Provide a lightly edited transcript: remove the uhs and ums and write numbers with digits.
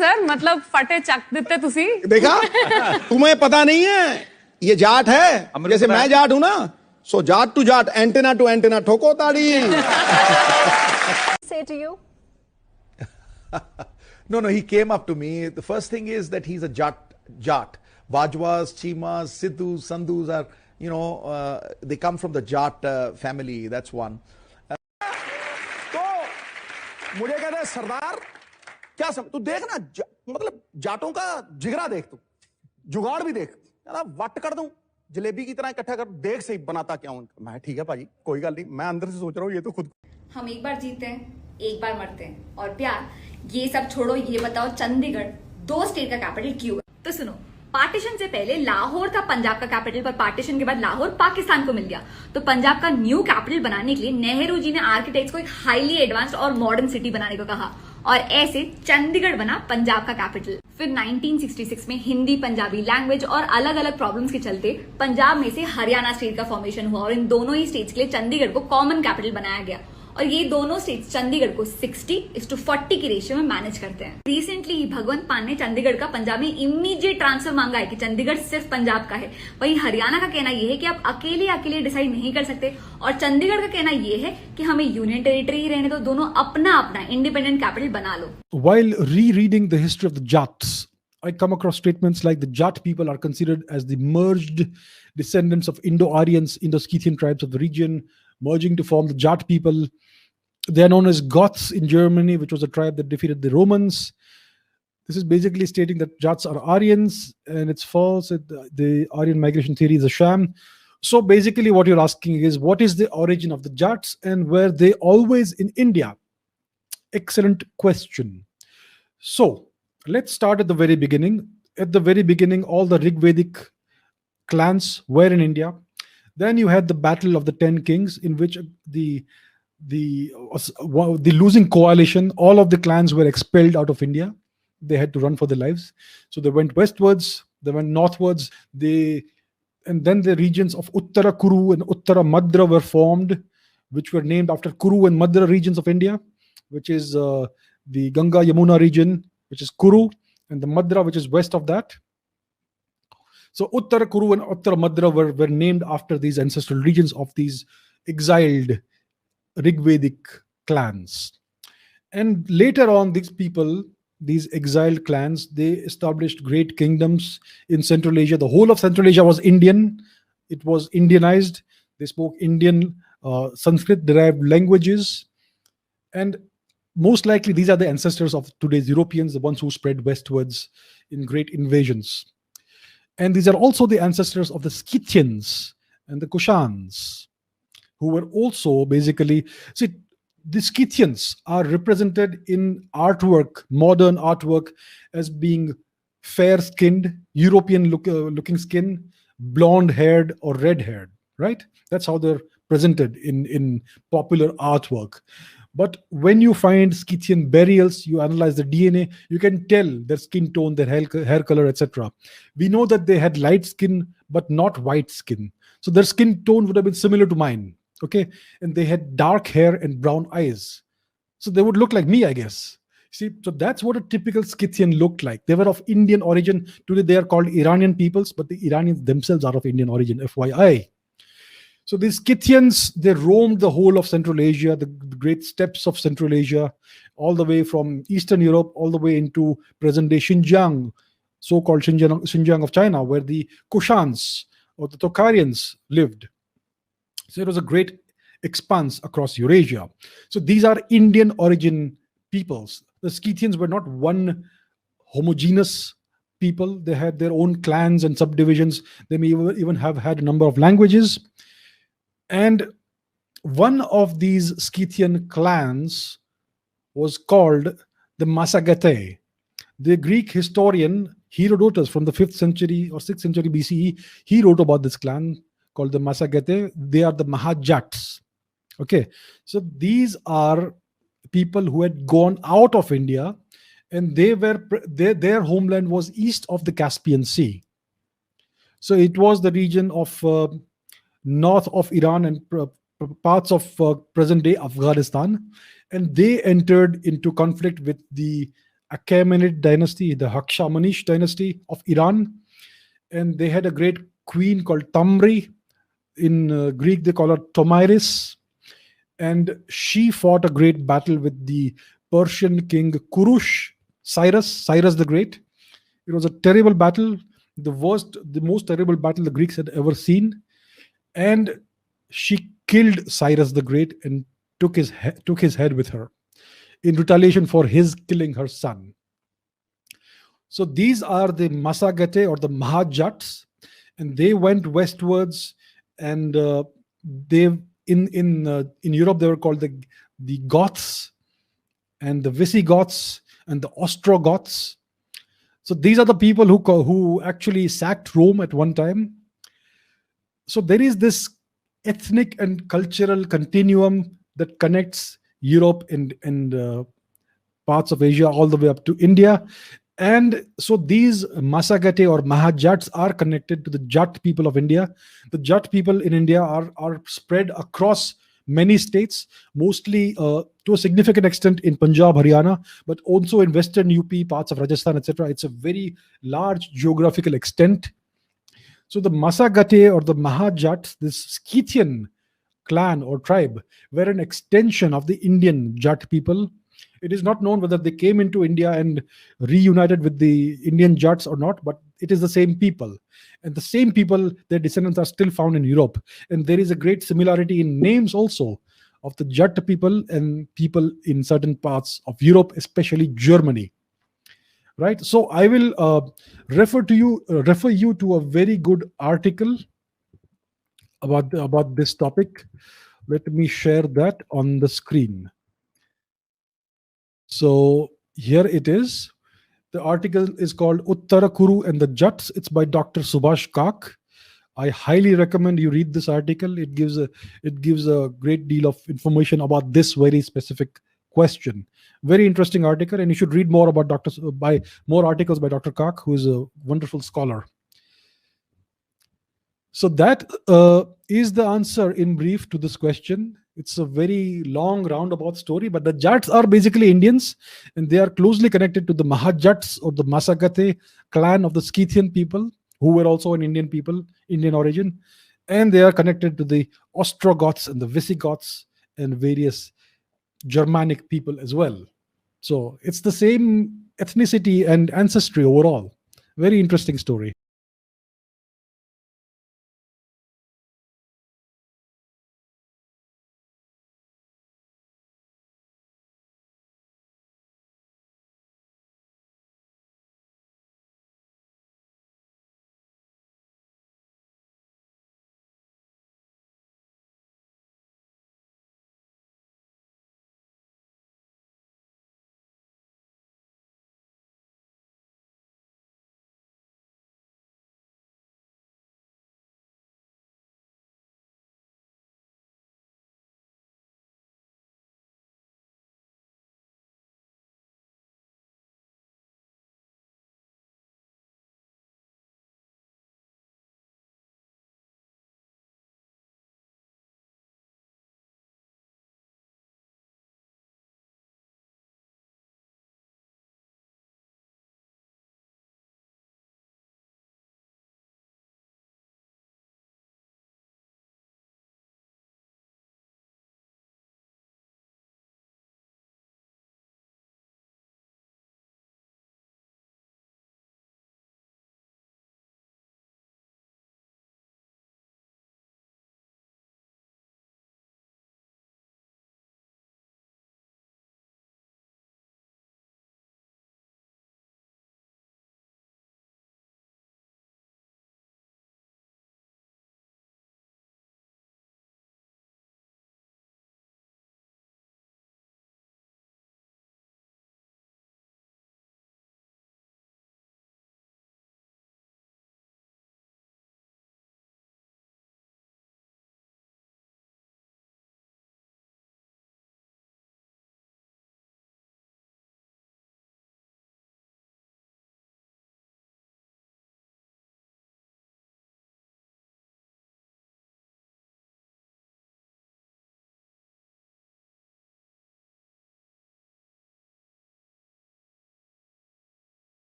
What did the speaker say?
Sir, मतलब फटे चक देते तुसी। देखा, तुम्हें पता नहीं है ये जाट है, जैसे मैं जाट हूं ना, so Jat to Jat, antenna to antenna, ठोको ताड़ी। Say to you? No, he came up to me. The first thing is that he's a Jat. Bajwas, Chimas, Siddhus, Sandhus are, they come from the Jat family. That's one. तो मुझे कहते हैं सरदार, क्या तू देख ना, मतलब जाटों का जिगरा देख, तू जुगाड़ भी देख, वट कर दूं जलेबी की तरह इकट्ठा कर, देख सही बनाता क्या हूं। मैं ठीक है भाजी, कोई गल नहीं, मैं अंदर से सोच रहा हूँ ये तो खुद। हम एक बार जीते हैं, एक बार मरते हैं, और प्यार ये सब छोड़ो, ये बताओ चंडीगढ़ 2 स्टेट का कैपिटल क्यों है? तो सुनो, पार्टीशन से पहले लाहौर था पंजाब का कैपिटल, पर पार्टीशन के बाद लाहौर पाकिस्तान को मिल गया। तो पंजाब का न्यू कैपिटल बनाने के लिए नेहरू जी ने आर्किटेक्ट्स को एक हाईली एडवांस्ड और मॉडर्न सिटी बनाने को कहा, और ऐसे चंडीगढ़ बना पंजाब का कैपिटल। फिर 1966 में हिंदी, पंजाबी लैंग्वेज और अलग अलग प्रॉब्लम्स के चलते पंजाब में से हरियाणा स्टेट का फॉर्मेशन हुआ, और इन दोनों ही स्टेट्स के लिए चंडीगढ़ को कॉमन कैपिटल बनाया गया। और ये दोनों स्टेट्स चंडीगढ़ को 60:40 की रेशियो में मैनेज करते हैं। रिसेंटली ही भगवंत मान ने चंडीगढ़ का पंजाब में इमीडिएट ट्रांसफर मांगा है कि चंडीगढ़ सिर्फ पंजाब का है। वहीं हरियाणा का कहना यह है कि आप अकेले डिसाइड नहीं कर सकते, और चंडीगढ़ का कहना यह है कि हमें यूनियन टेरिटरी ही रहने दो, दोनों अपना अपना इंडिपेंडेंट कैपिटल बना लो। While rereading the history of the Jats, I come across statements like the Jat people are considered as the merged descendants of Indo-Aryans, Indo-Scythian tribes of the region, merging to form the Jat people. They are known as Goths in Germany, which was a tribe that defeated the Romans. This is basically stating that Jats are Aryans, and it's false. The Aryan migration theory is a sham. So basically what you're asking is, what is the origin of the Jats, and were they always in India? Excellent question. So let's start at the very beginning. At the very beginning, all the Rigvedic clans were in India. Then you had the Battle of the 10 Kings, in which the losing coalition, all of the clans were expelled out of India. They had to run for their lives. So they went westwards, they went northwards, and then the regions of Uttara Kuru and Uttara Madra were formed, which were named after Kuru and Madra regions of India, which is the Ganga Yamuna region, which is Kuru, and the Madra, which is west of that. So Uttara Kuru and Uttara Madra were named after these ancestral regions of these exiled Rigvedic clans. And later on, these people, these exiled clans, they established great kingdoms in Central Asia. The whole of Central Asia was Indian. It was Indianized. They spoke Indian Sanskrit derived languages, and most likely these are the ancestors of today's Europeans, the ones who spread westwards in great invasions. And these are also the ancestors of the Scythians and the Kushans, who were also basically, see, the Scythians are represented in artwork, modern artwork, as being fair-skinned, European looking skin, blonde-haired or red-haired, right? That's how they're presented in popular artwork. But when you find Scythian burials, you analyze the DNA, you can tell their skin tone, their hair color, etc. We know that they had light skin, but not white skin. So their skin tone would have been similar to mine. Okay, and they had dark hair and brown eyes. So they would look like me, I guess. See, so that's what a typical Scythian looked like. They were of Indian origin. Today they are called Iranian peoples, but the Iranians themselves are of Indian origin, FYI. So these Scythians, they roamed the whole of Central Asia, the great steppes of Central Asia, all the way from Eastern Europe, all the way into present-day Xinjiang, so-called Xinjiang of China, where the Kushans or the Tokharians lived. So it was a great expanse across Eurasia. So these are Indian origin peoples. The Scythians were not one homogeneous people. They had their own clans and subdivisions. They may even have had a number of languages. And one of these Scythian clans was called the Massagetae. The Greek historian Herodotus from the 5th century or 6th century BCE, he wrote about this clan called the Massagetae. They are the Mahajats. Okay, so these are people who had gone out of India, and their homeland was east of the Caspian Sea. So it was the region of north of Iran and parts of present-day Afghanistan, and they entered into conflict with the Achaemenid dynasty, the Hakshamanish dynasty of Iran, and they had a great queen called Tamri. In Greek, they call her Tomyris, and she fought a great battle with the Persian king Kurush, Cyrus the Great. It was a terrible battle, the most terrible battle the Greeks had ever seen, and she killed Cyrus the Great and took his head with her in retaliation for his killing her son. So these are the Masagate or the Mahajats, and they went westwards, and they in Europe they were called the Goths and the Visigoths and the Ostrogoths. So these are the people who actually sacked Rome at one time. So there is this ethnic and cultural continuum that connects Europe and parts of Asia all the way up to India. And so these Masagate or Mahajats are connected to the Jat people of India. The Jat people in India are spread across many states, mostly to a significant extent in Punjab, Haryana, but also in western UP, parts of Rajasthan, etc. It's a very large geographical extent. So the Masagate or the Mahajats, this Scythian clan or tribe, were an extension of the Indian Jat people. It is not known whether they came into India and reunited with the Indian Jats or not, but it is the same people. And the same people, their descendants are still found in Europe. And there is a great similarity in names also of the Jat people and people in certain parts of Europe, especially Germany. Right? So I will refer you to a very good article about this topic. Let me share that on the screen. So here it is. The article is called Uttarakuru and the Jats. It's by Dr. Subhash Kak. I highly recommend you read this article. It gives a great deal of information about this very specific question. Very interesting article, and you should read more about more articles by Dr. Kak, who is a wonderful scholar. So that is the answer in brief to this question. It's a very long roundabout story, but the Jats are basically Indians, and they are closely connected to the Mahajats or the Masagate clan of the Scythian people, who were also an Indian people, Indian origin, and they are connected to the Ostrogoths and the Visigoths and various Germanic people as well. So it's the same ethnicity and ancestry overall. Very interesting story.